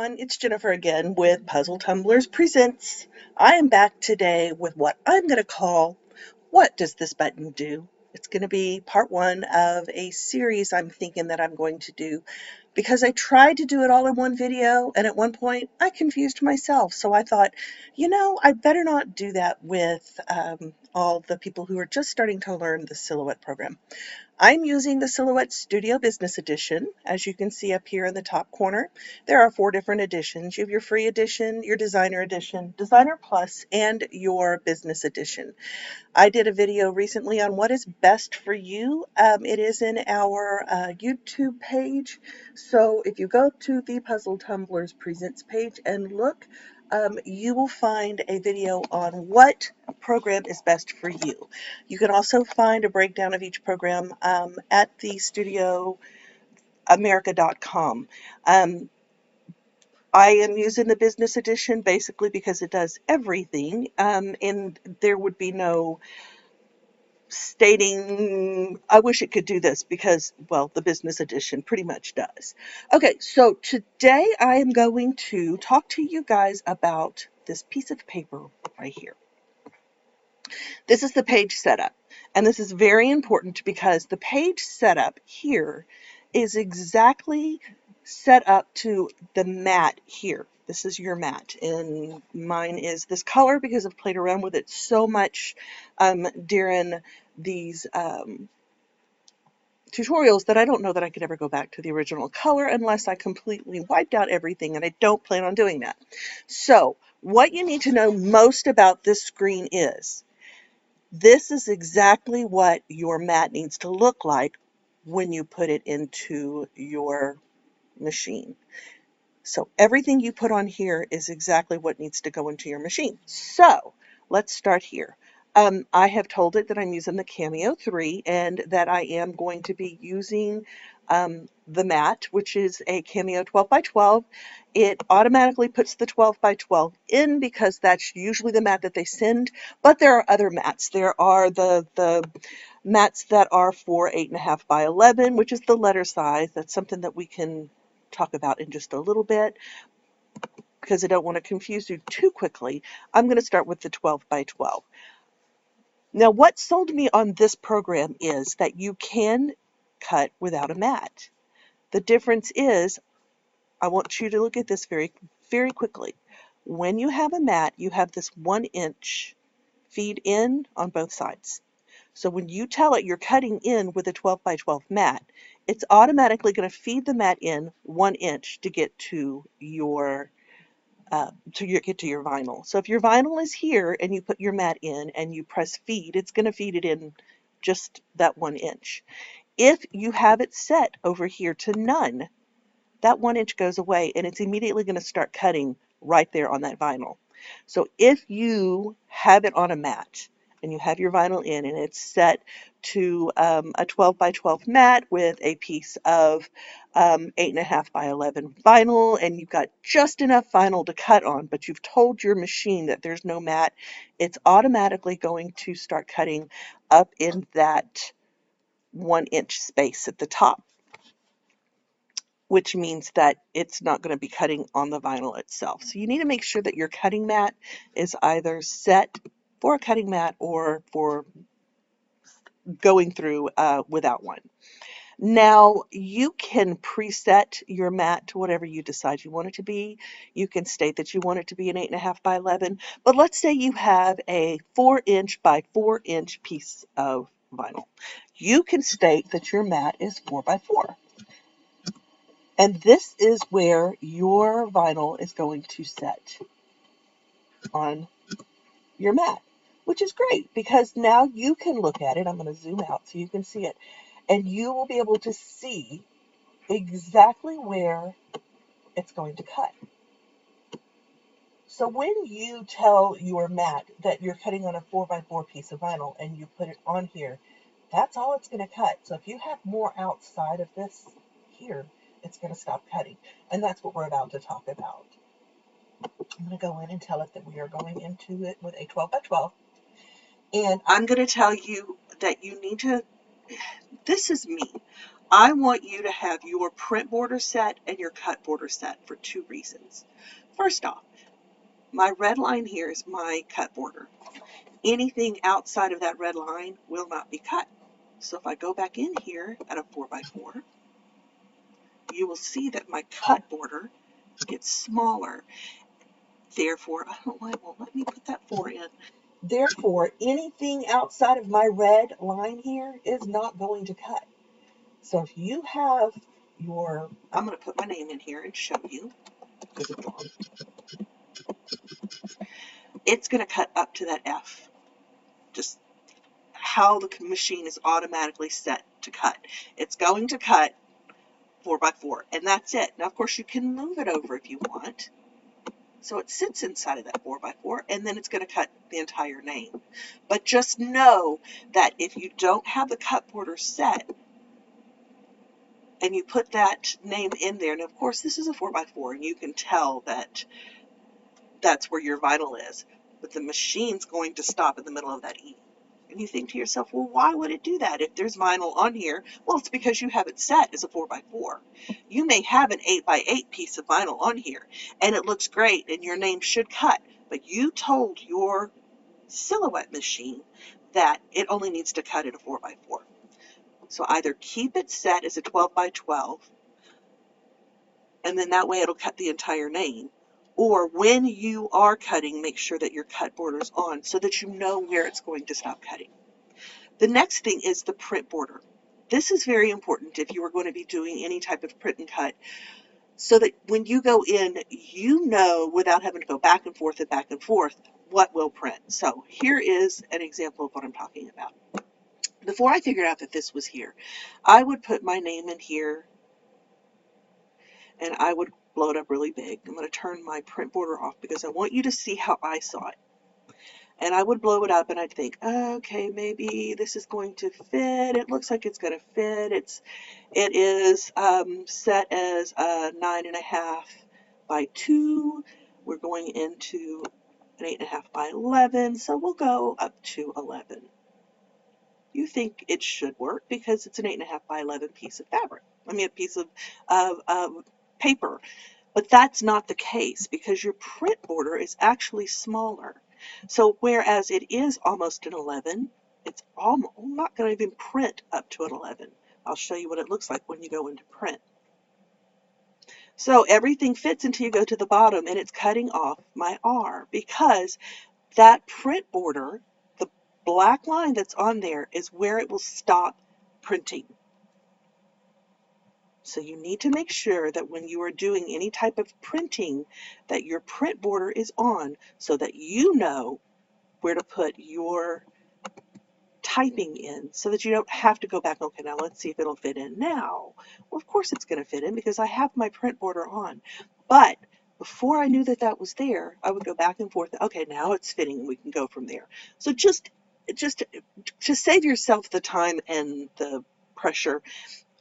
everyone, it's Jennifer again with Puzzle Tumblers Presents. I am back today with what I'm going to call What Does This Button Do? It's going to be part one of a series I'm thinking that I'm going to do because I tried to do it all in one video and at one point I confused myself. So I thought, I better not do that with all the people who are just starting to learn the Silhouette program. I'm using the Silhouette Studio Business Edition, as you can see up here in the top corner. There are 4 different editions. You have your free edition, your designer edition, designer plus, and your business edition. I did a video recently on what is best for you. It is in our YouTube page. So if you go to the Puzzle Tumblers Presents page and look, you will find a video on what program is best for you. You can also find a breakdown of each program at the studioamerica.com. I am using the business edition basically because it does everything, and there would be no stating, I wish it could do this because, well, the business edition pretty much does. Okay, so today I am going to talk to you guys about this piece of paper right here. This is the page setup, and this is very important because the page setup here is exactly set up to the mat here. This is your mat, and mine is this color because I've played around with it so much during these tutorials that I don't know that I could ever go back to the original color unless I completely wiped out everything, and I don't plan on doing that. So what you need to know most about this screen is this is exactly what your mat needs to look like when you put it into your machine. So everything you put on here is exactly what needs to go into your machine. So let's start here. I have told it that I'm using the Cameo 3 and that I am going to be using the mat, which is a Cameo 12 by 12. It automatically puts the 12 by 12 in because that's usually the mat that they send, but there are other mats. There are the mats that are for 8.5 by 11, which is the letter size. That's something that we can talk about in just a little bit because I don't want to confuse you too quickly. I'm going to start with the 12 by 12. Now, what sold me on this program is that you can cut without a mat. The difference is, I want you to look at this very, very quickly. When you have a mat, you have this 1-inch feed in on both sides. So when you tell it you're cutting in with a 12 by 12 mat, it's automatically going to feed the mat in 1 inch to get to your get to your vinyl. So if your vinyl is here and you put your mat in and you press feed, it's going to feed it in just that 1 inch. If you have it set over here to none, that 1 inch goes away and it's immediately going to start cutting right there on that vinyl. So if you have it on a mat and you have your vinyl in and it's set to a 12 by 12 mat with a piece of 8.5 by 11 vinyl, and you've got just enough vinyl to cut on, but you've told your machine that there's no mat, it's automatically going to start cutting up in that 1 inch space at the top, which means that it's not going to be cutting on the vinyl itself. So you need to make sure that your cutting mat is either set for a cutting mat or for going through without one. Now, you can preset your mat to whatever you decide you want it to be. You can state that you want it to be an 8.5 by 11, but let's say you have a 4-inch by 4-inch piece of vinyl. You can state that your mat is 4 by 4. And this is where your vinyl is going to set on your mat, which is great because now you can look at it. I'm going to zoom out so you can see it. And you will be able to see exactly where it's going to cut. So when you tell your mat that you're cutting on a 4 by 4 piece of vinyl and you put it on here, that's all it's going to cut. So if you have more outside of this here, it's going to stop cutting. And that's what we're about to talk about. I'm going to go in and tell it that we are going into it with a 12 by 12. And I'm going to tell you that you need to, this is me. I want you to have your print border set and your cut border set for two reasons. First off, my red line here is my cut border. Anything outside of that red line will not be cut. So if I go back in here at a 4x4, you will see that my cut border gets smaller. Therefore, I don't know why it won't let me put that 4 in. Therefore, anything outside of my red line here is not going to cut. So if you have your, I'm going to put my name in here and show you, because it's long. It's going to cut up to that F. Just how the machine is automatically set to cut. It's going to cut 4x4, and that's it. Now, of course, you can move it over if you want. So it sits inside of that 4x4, and then it's going to cut the entire name. But just know that if you don't have the cut border set, and you put that name in there, and of course this is a 4x4, and you can tell that that's where your vinyl is, but the machine's going to stop in the middle of that E. And you think to yourself, well, why would it do that if there's vinyl on here? Well, it's because you have it set as a 4x4. You may have an 8x8 piece of vinyl on here, and it looks great, and your name should cut, but you told your silhouette machine that it only needs to cut at a 4x4. So either keep it set as a 12x12, and then that way it'll cut the entire name, or when you are cutting, make sure that your cut border is on so that you know where it's going to stop cutting. The next thing is the print border. This is very important if you are going to be doing any type of print and cut, so that when you go in, you know without having to go back and forth what will print. So here is an example of what I'm talking about. Before I figured out that this was here, I would put my name in here and I would blow it up really big. I'm going to turn my print border off because I want you to see how I saw it. And I would blow it up and I'd think, okay, maybe this is going to fit. It looks like it's going to fit. It is set as a 9.5 by 2. We're going into an 8.5 by 11, so we'll go up to 11. You think it should work because it's an 8.5 by 11 piece of fabric. I mean, a piece of paper. But that's not the case because your print border is actually smaller. So whereas it is almost an 11, it's almost not going to even print up to an 11. I'll show you what it looks like when you go into print. So everything fits until you go to the bottom, and it's cutting off my R because that print border, the black line that's on there, is where it will stop printing. So you need to make sure that when you are doing any type of printing that your print border is on so that you know where to put your typing in so that you don't have to go back. Okay, now let's see if it'll fit in now. Well, of course it's going to fit in because I have my print border on. But before I knew that that was there, I would go back and forth. Okay, now it's fitting and we can go from there. So just to save yourself the time and the pressure,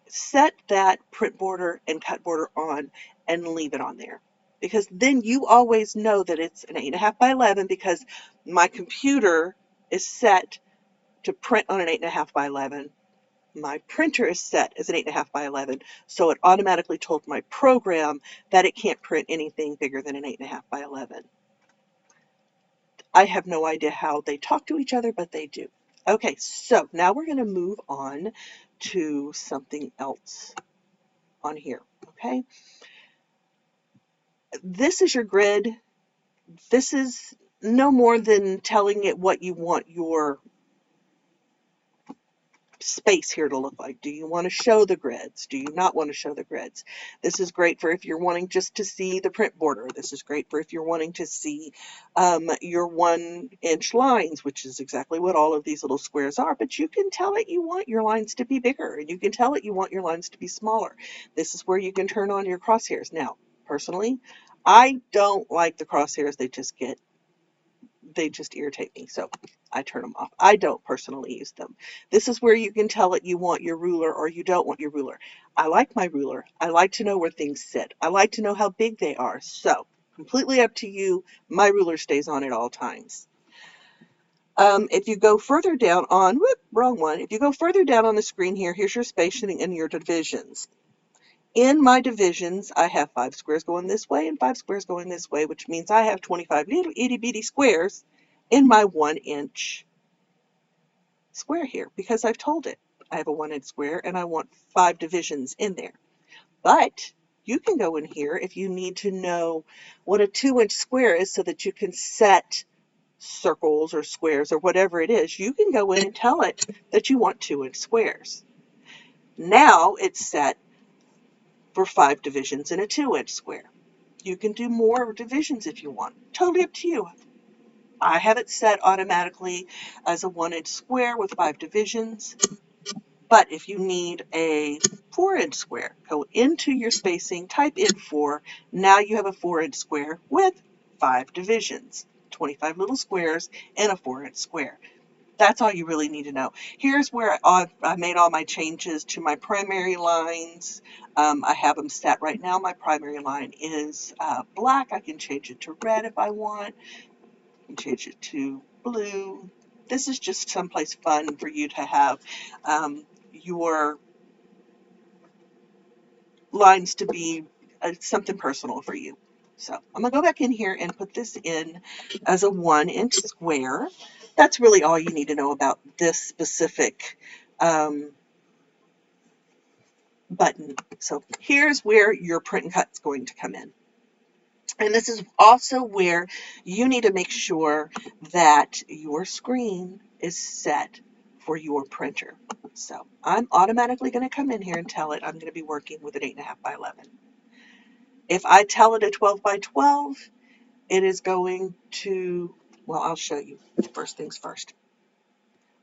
set that print border and cut border on and leave it on there, because then you always know that it's an 8.5 by 11 because my computer is set to print on an 8.5 by 11. My printer is set as an 8.5 by 11, so it automatically told my program that it can't print anything bigger than an 8.5 by 11. I have no idea how they talk to each other, but they do. Okay, so now we're going to move on to something else on here, okay? This is your grid. This is no more than telling it what you want your space here to look like. Do you want to show the grids? Do you not want to show the grids? This is great for if you're wanting just to see the print border. This is great for if you're wanting to see your 1-inch lines, which is exactly what all of these little squares are, but you can tell it you want your lines to be bigger, and you can tell it you want your lines to be smaller. This is where you can turn on your crosshairs. Now, personally, I don't like the crosshairs. They just irritate me, so I turn them off. I don't personally use them. This is where you can tell it you want your ruler or you don't want your ruler. I like my ruler. I like to know where things sit. I like to know how big they are. So completely up to you. My ruler stays on at all times. If you go further down on, whoop, wrong one. If you go further down on the screen here, here's your spacing and your divisions. In my divisions, I have 5 squares going this way and 5 squares going this way, which means I have 25 little itty bitty squares in my 1-inch square here because I've told it I have a 1-inch square and I want 5 divisions in there. But you can go in here if you need to know what a 2-inch square is so that you can set circles or squares or whatever it is. You can go in and tell it that you want 2-inch squares. Now it's set for 5 divisions in a 2-inch square. You can do more divisions if you want. Totally up to you. I have it set automatically as a 1-inch square with 5 divisions. But if you need a 4-inch square, go into your spacing, type in 4. Now you have a 4-inch square with 5 divisions, 25 little squares in a 4-inch square. That's all you really need to know. Here's where I made all my changes to my primary lines. I have them set right now. My primary line is black. I can change it to red if I want. I can change it to blue. This is just someplace fun for you to have your lines to be something personal for you. So I'm going to go back in here and put this in as a 1-inch square. That's really all you need to know about this specific button. So here's where your print and cut is going to come in. And this is also where you need to make sure that your screen is set for your printer. So I'm automatically going to come in here and tell it I'm going to be working with an 8.5 by 11. If I tell it a 12 by 12, it is going to, well, I'll show you first things first.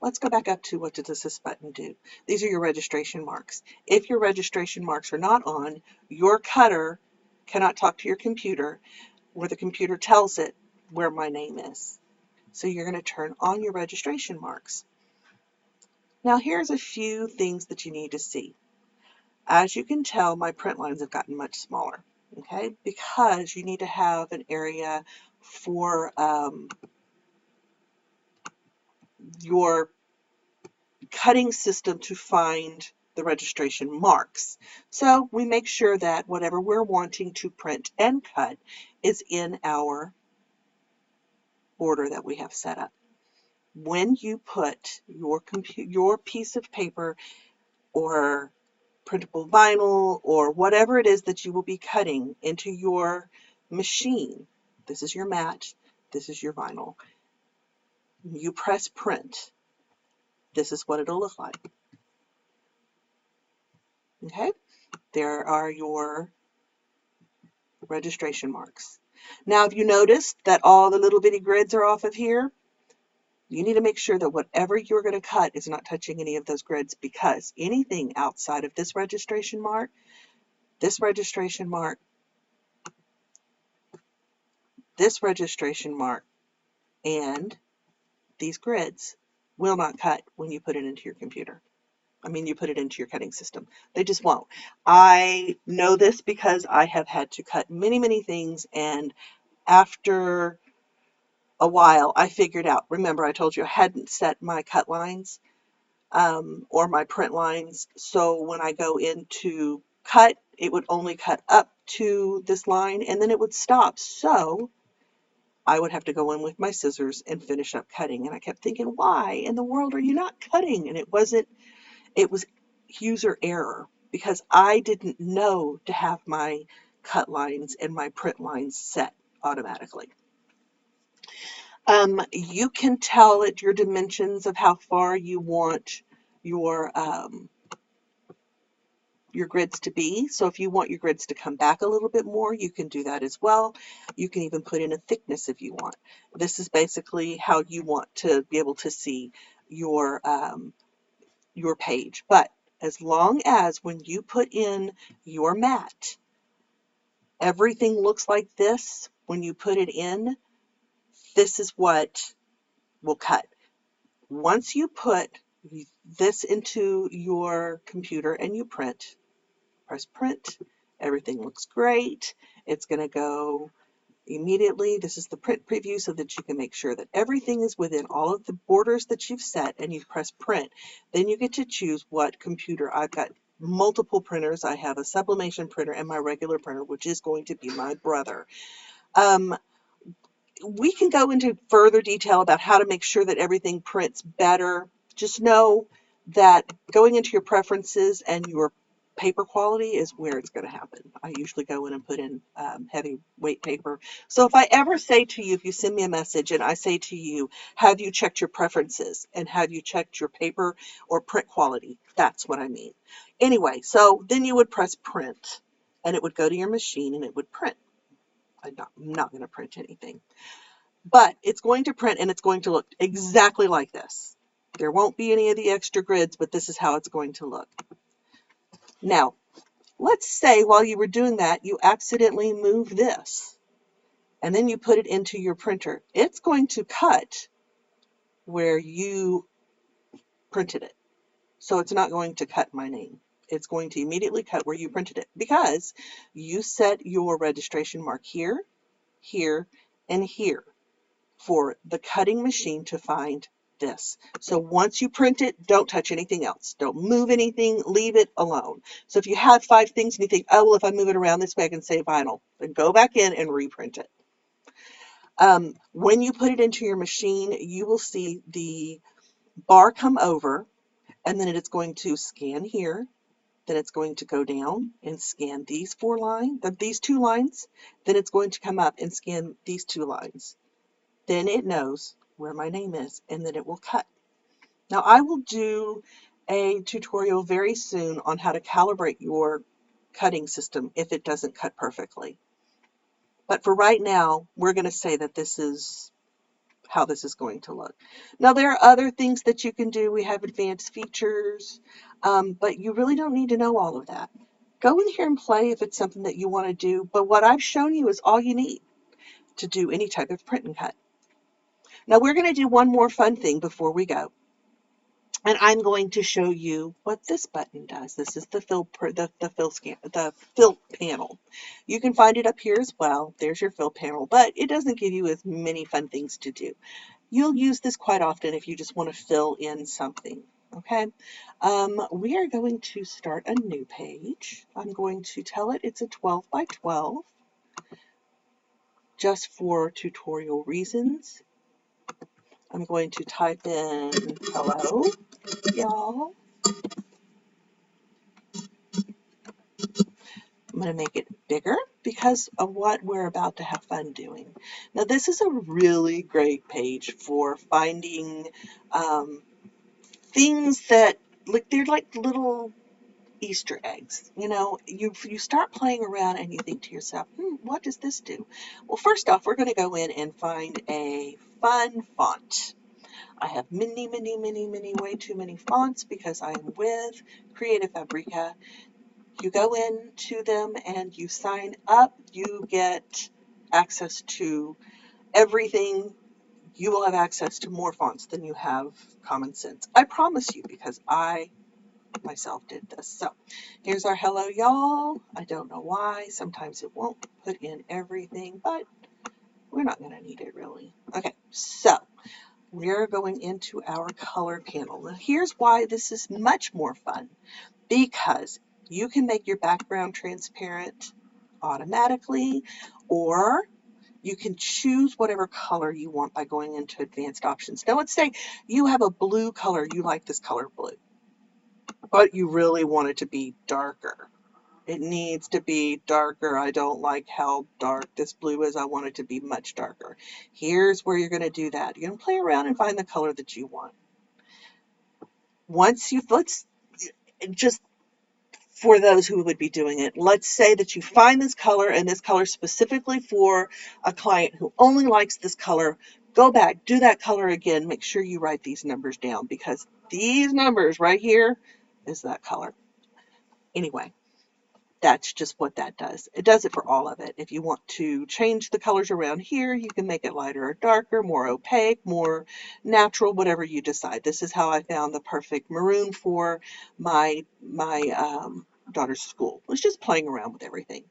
Let's go back up to what does this button do? These are your registration marks. If your registration marks are not on, your cutter cannot talk to your computer where the computer tells it where my name is. So you're going to turn on your registration marks. Now here's a few things that you need to see. As you can tell, my print lines have gotten much smaller, okay, because you need to have an area for your cutting system to find the registration marks. So we make sure that whatever we're wanting to print and cut is in our order that we have set up. When you put your piece of paper or printable vinyl or whatever it is that you will be cutting into your machine, this is your mat, this is your vinyl, you press print, this is what it'll look like. Okay, there are your registration marks. Now, if you noticed that all the little bitty grids are off of here, you need to make sure that whatever you're going to cut is not touching any of those grids, because anything outside of this registration mark, this registration mark, this registration mark, and these grids will not cut when you put it into your computer. I mean, you put it into your cutting system. They just won't. I know this because I have had to cut many, many things, and after a while, I figured out, remember I told you I hadn't set my cut lines or my print lines, so when I go into cut, it would only cut up to this line and then it would stop. So I would have to go in with my scissors and finish up cutting. And I kept thinking, why in the world are you not cutting? And it was user error because I didn't know to have my cut lines and my print lines set automatically. You can tell it your dimensions of how far you want your grids to be. So if you want your grids to come back a little bit more, you can do that as well. You can even put in a thickness if you want. This is basically how you want to be able to see your page. But as long as when you put in your mat, everything looks like this, when you put it in, this is what will cut. Once you put this into your computer and you press print, everything looks great. It's going to go Immediately, this is the print preview so that you can make sure that everything is within all of the borders that you've set, and you press print. Then you get to choose what computer. I've got multiple printers. I have a sublimation printer and my regular printer, which is going to be my brother. We can go into further detail about how to make sure that everything prints better. Just know that going into your preferences and your paper quality is where it's going to happen. I usually go in and put in heavy weight paper. So if I ever say to you, if you send me a message and I say to you, have you checked your preferences and have you checked your paper or print quality? That's what I mean. Anyway, so then you would press print and it would go to your machine and it would print. I'm not going to print anything. But it's going to print and it's going to look exactly like this. There won't be any of the extra grids, but this is how it's going to look. Now, let's say while you were doing that, you accidentally move this and then you put it into your printer. It's going to cut where you printed it. So it's not going to cut my name. It's going to immediately cut where you printed it because you set your registration mark here, here, and here for the cutting machine to find this. So once you print it, don't touch anything else. Don't move anything, leave it alone. So if you have 5 things and you think, oh, well, if I move it around this way, I can save vinyl, then go back in and reprint it. When you put it into your machine, you will see the bar come over, and then it's going to scan here. Then it's going to go down and scan these 2 lines. Then it's going to come up and scan these 2 lines. Then it knows where my name is, and then it will cut. Now I will do a tutorial very soon on how to calibrate your cutting system if it doesn't cut perfectly. But for right now, we're going to say that this is how this is going to look. Now there are other things that you can do. We have advanced features, but you really don't need to know all of that. Go in here and play if it's something that you want to do, but what I've shown you is all you need to do any type of print and cut. Now we're going to do one more fun thing before we go. And I'm going to show you what this button does. This is the fill panel. You can find it up here as well. There's your fill panel, but it doesn't give you as many fun things to do. You'll use this quite often if you just want to fill in something. Okay, we are going to start a new page. I'm going to tell it it's a 12 by 12 just for tutorial reasons. I'm going to type in hello, y'all. I'm going to make it bigger because of what we're about to have fun doing. Now this is a really great page for finding things that, like, they're like little Easter eggs. You know, you start playing around and you think to yourself, what does this do? Well, first off, we're going to go in and find a fun font. I have many, way too many fonts because I am with Creative Fabrica. You go into them and you sign up. You get access to everything. You will have access to more fonts than you have Common Sense. I promise you, because I myself did this. So here's our hello, y'all. I don't know why. Sometimes it won't put in everything, but we're not going to need it really. Okay, so we're going into our color panel. Now here's why this is much more fun. Because you can make your background transparent automatically, or you can choose whatever color you want by going into advanced options. Now let's say you have a blue color, you like this color blue, but you really want it to be darker. It needs to be darker. I don't like how dark this blue is. I want it to be much darker. Here's where you're going to do that. You're going to play around and find the color that you want. Let's just, for those who would be doing it, let's say that you find this color and this color specifically for a client who only likes this color. Go back, do that color again. Make sure you write these numbers down because these numbers right here is that color. Anyway, that's just what that does. It does it for all of it. If you want to change the colors around here, you can make it lighter or darker, more opaque, more natural, whatever you decide. This is how I found the perfect maroon for my daughter's school. I was just playing around with everything.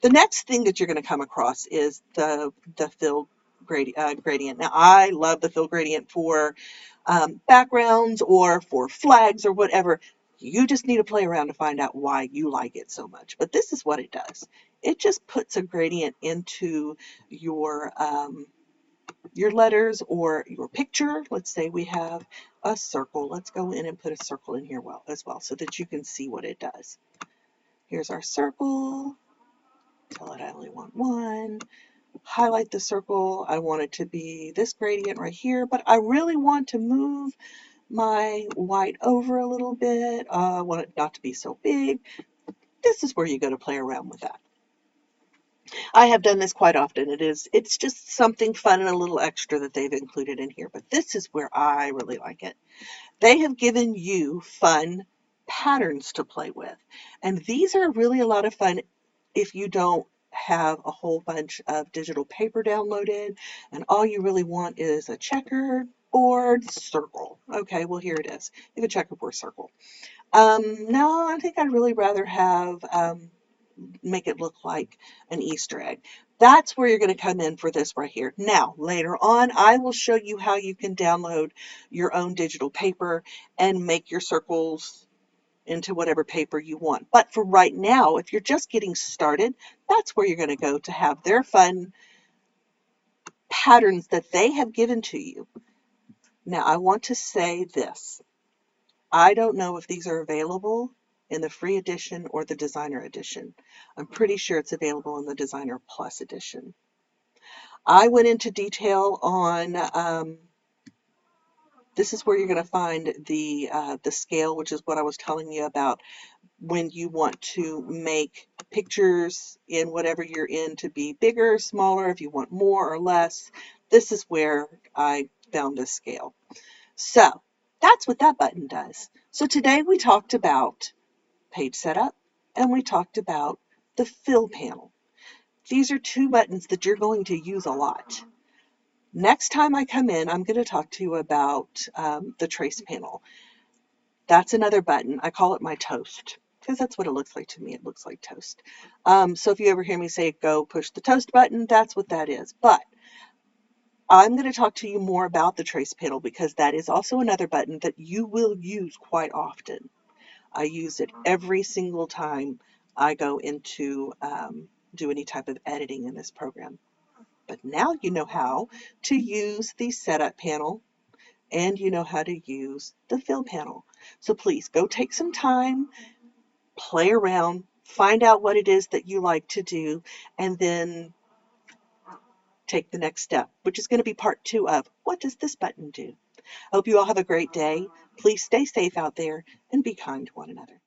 The next thing that you're going to come across is the fill gradient. Now, I love the fill gradient for backgrounds or for flags or whatever. You just need to play around to find out why you like it so much. But this is what it does. It just puts a gradient into your letters or your picture. Let's say we have a circle. Let's go in and put a circle in here as well so that you can see what it does. Here's our circle. Tell it I only want one. Highlight the circle. I want it to be this gradient right here, but I really want to move my white over a little bit. I want it not to be so big. This is where you go to play around with that. I have done this quite often. It's just something fun and a little extra that they've included in here, but this is where I really like it. They have given you fun patterns to play with, and these are really a lot of fun if you don't have a whole bunch of digital paper downloaded and all you really want is a checkerboard circle. Okay, well, here it is. You have a checkerboard circle. No, I think I'd really rather have make it look like an Easter egg. That's where you're going to come in for this right here. Now, later on, I will show you how you can download your own digital paper and make your circles into whatever paper you want. But for right now, if you're just getting started, that's where you're going to go to have their fun patterns that they have given to you. Now, I want to say this. I don't know if these are available in the free edition or the designer edition. I'm pretty sure it's available in the designer plus edition. I went into detail on this is where you're going to find the scale, which is what I was telling you about when you want to make pictures in whatever you're in to be bigger, smaller, if you want more or less. This is where I found this scale. So that's what that button does. So today we talked about page setup and we talked about the fill panel. These are two buttons that you're going to use a lot. Next time I come in, I'm going to talk to you about the trace panel. That's another button. I call it my toast because that's what it looks like to me. It looks like toast. So if you ever hear me say go push the toast button, that's what that is. But I'm going to talk to you more about the trace panel because that is also another button that you will use quite often. I use it every single time I go into do any type of editing in this program. But now you know how to use the setup panel and you know how to use the fill panel. So please go take some time, play around, find out what it is that you like to do, and then take the next step, which is going to be part 2 of what does this button do? I hope you all have a great day. Please stay safe out there and be kind to one another.